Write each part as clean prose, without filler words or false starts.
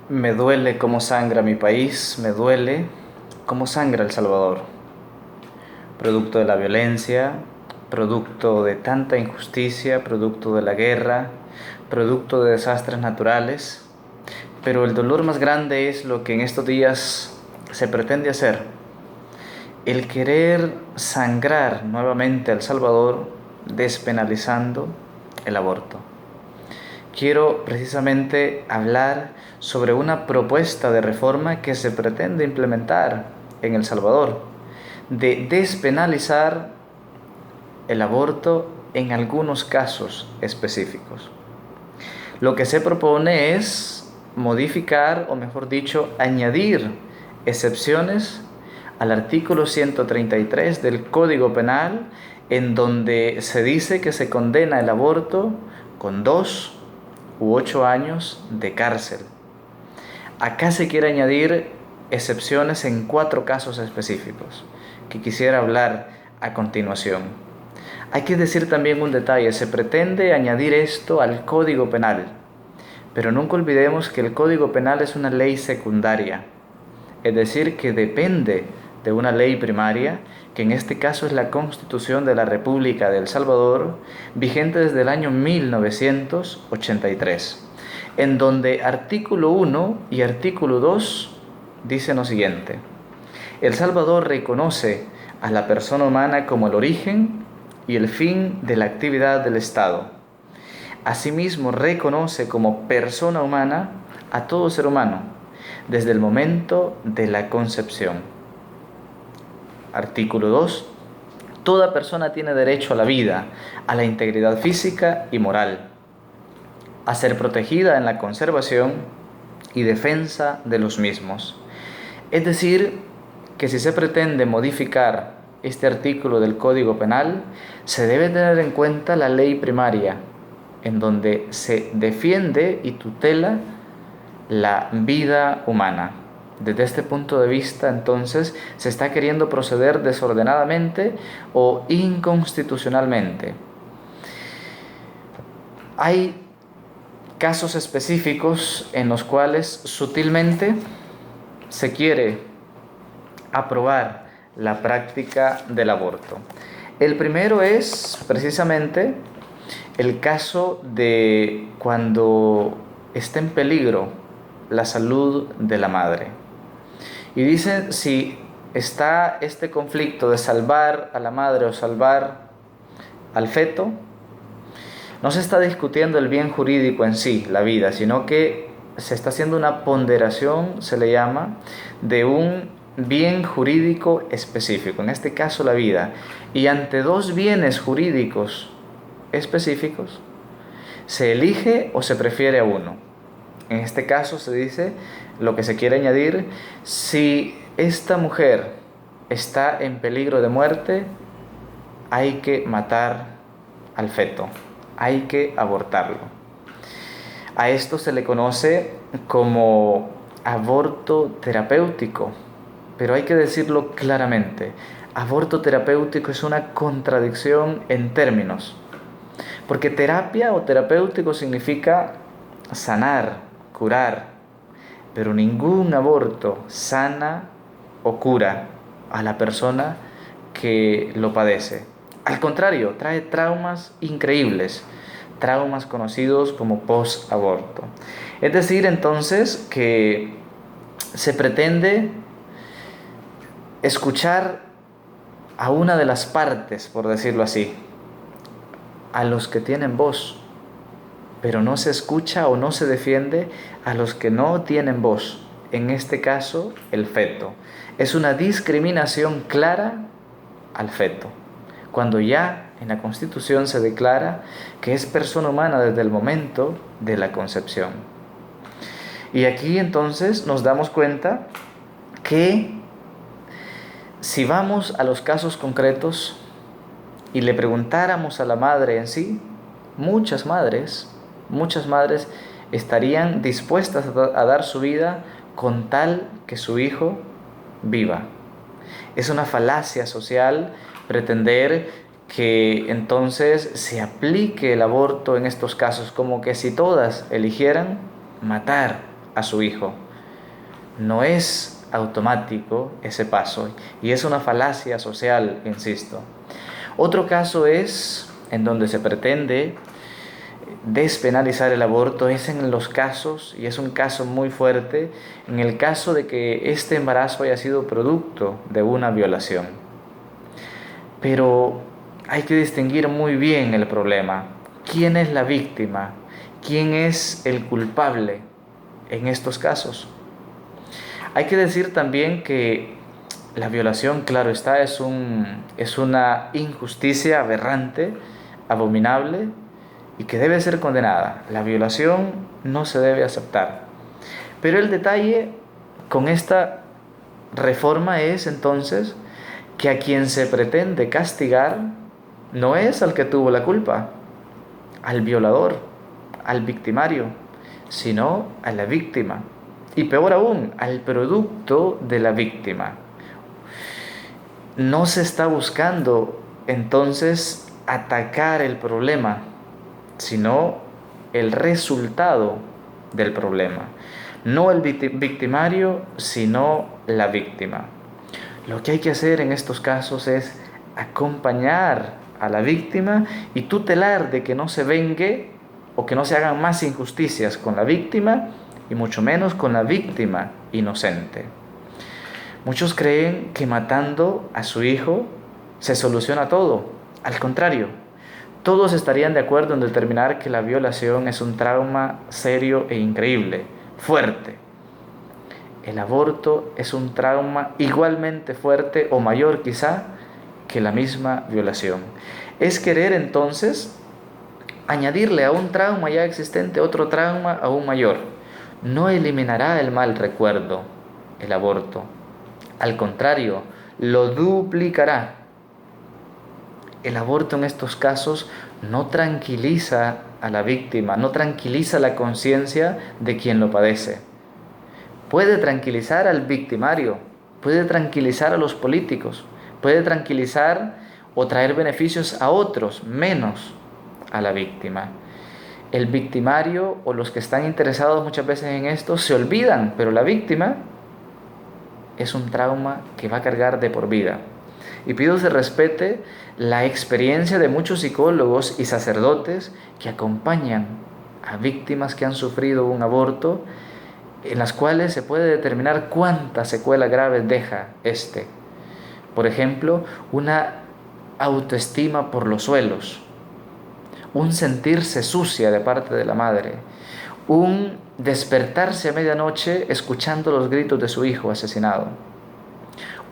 Me duele cómo sangra mi país, me duele cómo sangra El Salvador, producto de la violencia, producto de tanta injusticia, producto de la guerra, producto de desastres naturales. Pero el dolor más grande es lo que en estos días se pretende hacer, el querer sangrar nuevamente a El Salvador despenalizando el aborto. Quiero precisamente hablar sobre una propuesta de reforma que se pretende implementar en El Salvador, de despenalizar el aborto en algunos casos específicos. Lo que se propone es modificar, o mejor dicho, añadir excepciones al artículo 133 del Código Penal, en donde se dice que se condena el aborto con 2 u 8 años de cárcel. Acá se quiere añadir excepciones en 4 casos específicos que quisiera hablar a continuación. Hay que decir también un detalle, se pretende añadir esto al Código Penal, pero nunca olvidemos que el Código Penal es una ley secundaria, es decir, que depende de una ley primaria, que en este caso es la Constitución de la República de El Salvador, vigente desde el año 1983, en donde artículo 1 y artículo 2 dicen lo siguiente: El Salvador reconoce a la persona humana como el origen y el fin de la actividad del Estado. Asimismo, reconoce como persona humana a todo ser humano, desde el momento de la concepción. Artículo 2. Toda persona tiene derecho a la vida, a la integridad física y moral, a ser protegida en la conservación y defensa de los mismos. Es decir, que si se pretende modificar este artículo del Código Penal, se debe tener en cuenta la ley primaria, en donde se defiende y tutela la vida humana. Desde este punto de vista, entonces, se está queriendo proceder desordenadamente o inconstitucionalmente. Hay casos específicos en los cuales sutilmente se quiere aprobar la práctica del aborto. El primero es precisamente el caso de cuando está en peligro la salud de la madre. Y dicen, si está este conflicto de salvar a la madre o salvar al feto, no se está discutiendo el bien jurídico en sí, la vida, sino que se está haciendo una ponderación, se le llama, de un bien jurídico específico, en este caso la vida. Y ante 2 bienes jurídicos específicos, se elige o se prefiere a uno. En este caso se dice, lo que se quiere añadir, si esta mujer está en peligro de muerte, hay que matar al feto, hay que abortarlo. A esto se le conoce como aborto terapéutico, pero hay que decirlo claramente, aborto terapéutico es una contradicción en términos, porque terapia o terapéutico significa sanar, curar, pero ningún aborto sana o cura a la persona que lo padece. Al contrario, trae traumas increíbles, traumas conocidos como post-aborto. Es decir, entonces, que se pretende escuchar a una de las partes, por decirlo así, a los que tienen voz, pero no se escucha o no se defiende a los que no tienen voz, en este caso el feto. Es una discriminación clara al feto, cuando ya en la Constitución se declara que es persona humana desde el momento de la concepción. Y aquí entonces nos damos cuenta que si vamos a los casos concretos y le preguntáramos a la madre en sí, muchas madres estarían dispuestas a dar su vida con tal que su hijo viva. Es una falacia social pretender que entonces se aplique el aborto en estos casos, como que si todas eligieran matar a su hijo. No es automático ese paso y es una falacia social, insisto. Otro caso es en donde se pretende despenalizar el aborto, es en los casos, y es un caso muy fuerte, en el caso de que este embarazo haya sido producto de una violación. Pero hay que distinguir muy bien el problema. ¿Quién es la víctima? ¿Quién es el culpable en estos casos? Hay que decir también que la violación, claro está, es una injusticia aberrante, abominable y que debe ser condenada. La violación no se debe aceptar. Pero el detalle con esta reforma es entonces que a quien se pretende castigar no es al que tuvo la culpa, al violador, al victimario, sino a la víctima. Y peor aún, al producto de la víctima. No se está buscando entonces atacar el problema, sino el resultado del problema. No el victimario, sino la víctima. Lo que hay que hacer en estos casos es acompañar a la víctima y tutelar de que no se vengue o que no se hagan más injusticias con la víctima y mucho menos con la víctima inocente. Muchos creen que matando a su hijo se soluciona todo. Al contrario, todos estarían de acuerdo en determinar que la violación es un trauma serio e increíble, fuerte. El aborto es un trauma igualmente fuerte o mayor quizá que la misma violación. Es querer entonces añadirle a un trauma ya existente otro trauma aún mayor. No eliminará el mal recuerdo, el aborto. Al contrario, lo duplicará. El aborto en estos casos no tranquiliza a la víctima, no tranquiliza la conciencia de quien lo padece. Puede tranquilizar al victimario, puede tranquilizar a los políticos, puede tranquilizar o traer beneficios a otros, menos a la víctima. El victimario o los que están interesados muchas veces en esto se olvidan, pero la víctima es un trauma que va a cargar de por vida. Y pido se respete la experiencia de muchos psicólogos y sacerdotes que acompañan a víctimas que han sufrido un aborto, en las cuales se puede determinar cuántas secuelas graves deja este. Por ejemplo, una autoestima por los suelos, un sentirse sucia de parte de la madre, un despertarse a medianoche escuchando los gritos de su hijo asesinado,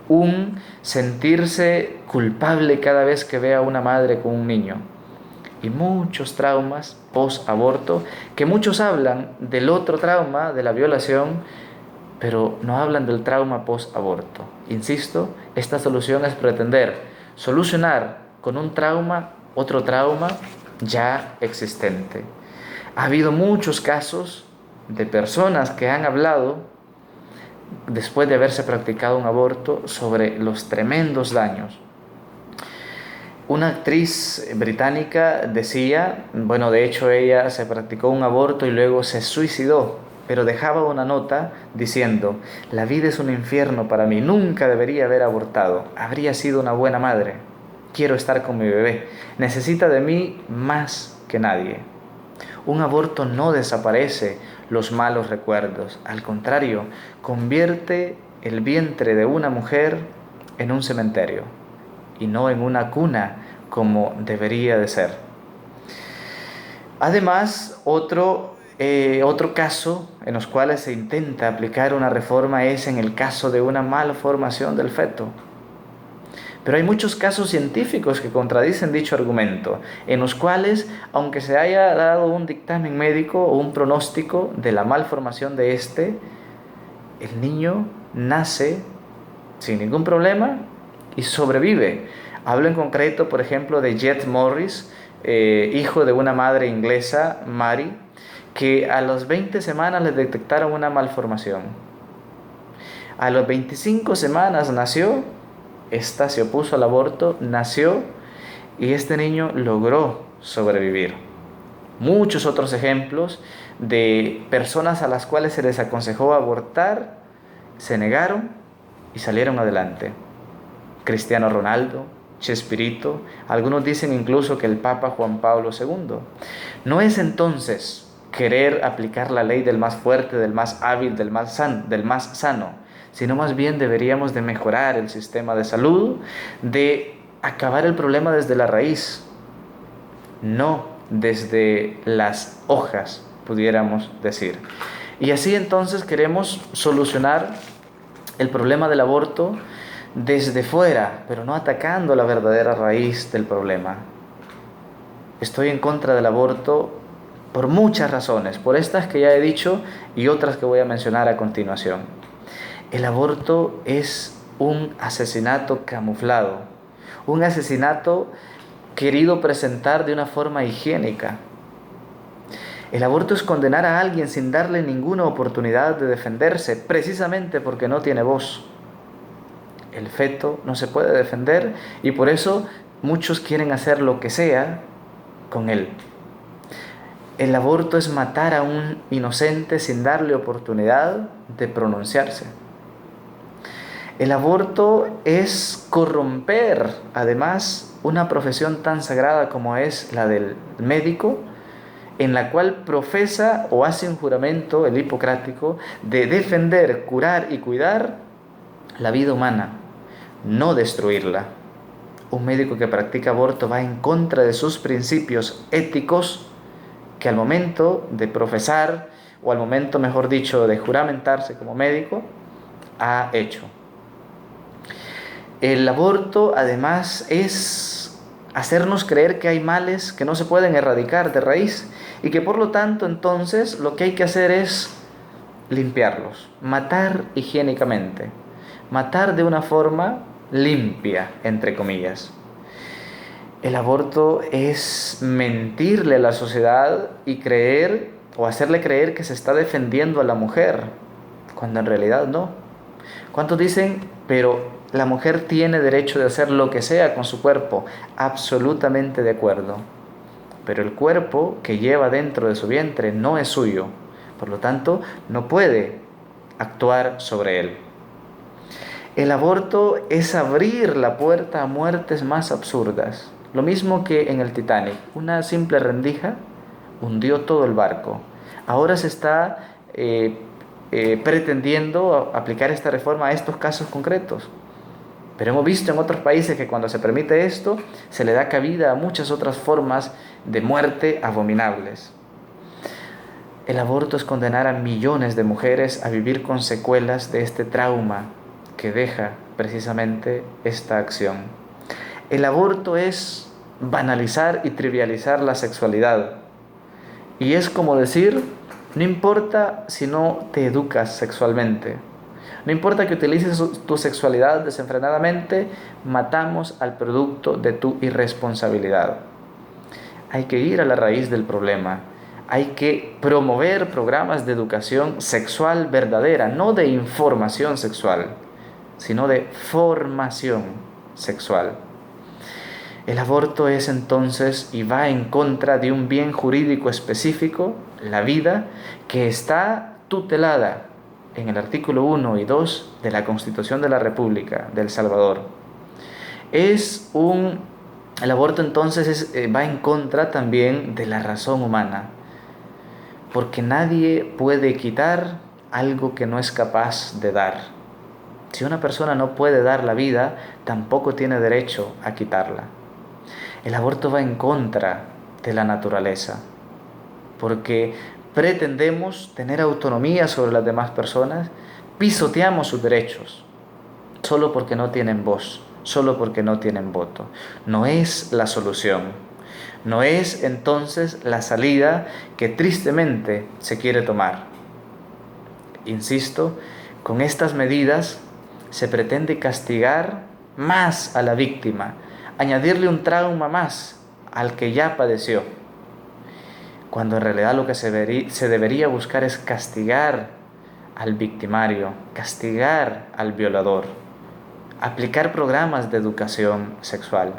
un sentirse culpable cada vez que ve a una madre con un niño, y muchos traumas post-aborto, que muchos hablan del otro trauma, de la violación, pero no hablan del trauma post-aborto. Insisto, esta solución es pretender solucionar con un trauma otro trauma ya existente. Ha habido muchos casos de personas que han hablado, después de haberse practicado un aborto, sobre los tremendos daños. Una actriz británica decía, de hecho ella se practicó un aborto y luego se suicidó, pero dejaba una nota diciendo: la vida es un infierno para mí, nunca debería haber abortado, habría sido una buena madre, quiero estar con mi bebé, necesita de mí más que nadie. Un aborto no desaparece los malos recuerdos, al contrario, convierte el vientre de una mujer en un cementerio y no en una cuna como debería de ser. Además, otro caso en los cuales se intenta aplicar una reforma es en el caso de una malformación del feto. Pero hay muchos casos científicos que contradicen dicho argumento, en los cuales, aunque se haya dado un dictamen médico o un pronóstico de la malformación de el niño nace sin ningún problema y sobrevive. Hablo en concreto, por ejemplo, de Jet Morris, hijo de una madre inglesa, Mary, que a las 20 semanas le detectaron una malformación. A las 25 semanas nació, esta se opuso al aborto, nació y este niño logró sobrevivir. muchos otros ejemplos de personas a las cuales se les aconsejó abortar, se negaron y salieron adelante. Cristiano Ronaldo, Chespirito, algunos dicen incluso que el Papa Juan Pablo II. No es entonces querer aplicar la ley del más fuerte, del más hábil, del más sano, sino más bien deberíamos de mejorar el sistema de salud, de acabar el problema desde la raíz, no desde las hojas, pudiéramos decir. Y así entonces queremos solucionar el problema del aborto desde fuera, pero no atacando la verdadera raíz del problema. Estoy en contra del aborto por muchas razones, por estas que ya he dicho y otras que voy a mencionar a continuación. El aborto es un asesinato camuflado, un asesinato querido presentar de una forma higiénica. El aborto es condenar a alguien sin darle ninguna oportunidad de defenderse, precisamente porque no tiene voz. El feto no se puede defender y por eso muchos quieren hacer lo que sea con él. El aborto es matar a un inocente sin darle oportunidad de pronunciarse. El aborto es corromper, además, una profesión tan sagrada como es la del médico, en la cual profesa o hace un juramento, el hipocrático, de defender, curar y cuidar la vida humana, no destruirla. Un médico que practica aborto va en contra de sus principios éticos que al momento de profesar, o al momento, mejor dicho, de juramentarse como médico, ha hecho. El aborto, además, es hacernos creer que hay males que no se pueden erradicar de raíz y que por lo tanto, entonces, lo que hay que hacer es limpiarlos, matar higiénicamente, matar de una forma limpia, entre comillas. El aborto es mentirle a la sociedad y creer o hacerle creer que se está defendiendo a la mujer, cuando en realidad no. ¿Cuántos dicen, pero la mujer tiene derecho de hacer lo que sea con su cuerpo? Absolutamente de acuerdo. Pero el cuerpo que lleva dentro de su vientre no es suyo, por lo tanto no puede actuar sobre él. El aborto es abrir la puerta a muertes más absurdas. Lo mismo que en el Titanic, una simple rendija hundió todo el barco. Ahora se está pretendiendo aplicar esta reforma a estos casos concretos. Pero hemos visto en otros países que cuando se permite esto, se le da cabida a muchas otras formas de muerte abominables. El aborto es condenar a millones de mujeres a vivir con secuelas de este trauma que deja precisamente esta acción. El aborto es banalizar y trivializar la sexualidad. Y es como decir, no importa si no te educas sexualmente, no importa que utilices tu sexualidad desenfrenadamente, matamos al producto de tu irresponsabilidad. Hay que ir a la raíz del problema. Hay que promover programas de educación sexual verdadera, no de información sexual, sino de formación sexual. El aborto es entonces y va en contra de un bien jurídico específico, la vida, que está tutelada en el artículo 1 y 2 de la Constitución de la República de El Salvador. El aborto entonces va en contra también de la razón humana, porque nadie puede quitar algo que no es capaz de dar. Si una persona no puede dar la vida, tampoco tiene derecho a quitarla. El aborto va en contra de la naturaleza, porque pretendemos tener autonomía sobre las demás personas, pisoteamos sus derechos, solo porque no tienen voz, solo porque no tienen voto. No es la solución, no es entonces la salida que tristemente se quiere tomar. Insisto, con estas medidas se pretende castigar más a la víctima, añadirle un trauma más al que ya padeció, cuando en realidad lo que se debería buscar es castigar al victimario, castigar al violador, aplicar programas de educación sexual.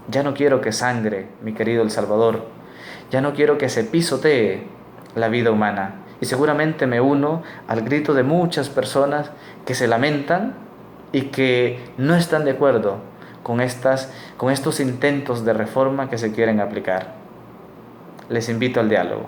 Ya no quiero que sangre, mi querido El Salvador, Ya no quiero que se pisotee la vida humana. Y seguramente me uno al grito de muchas personas que se lamentan y que no están de acuerdo con estos intentos de reforma que se quieren aplicar. Les invito al diálogo.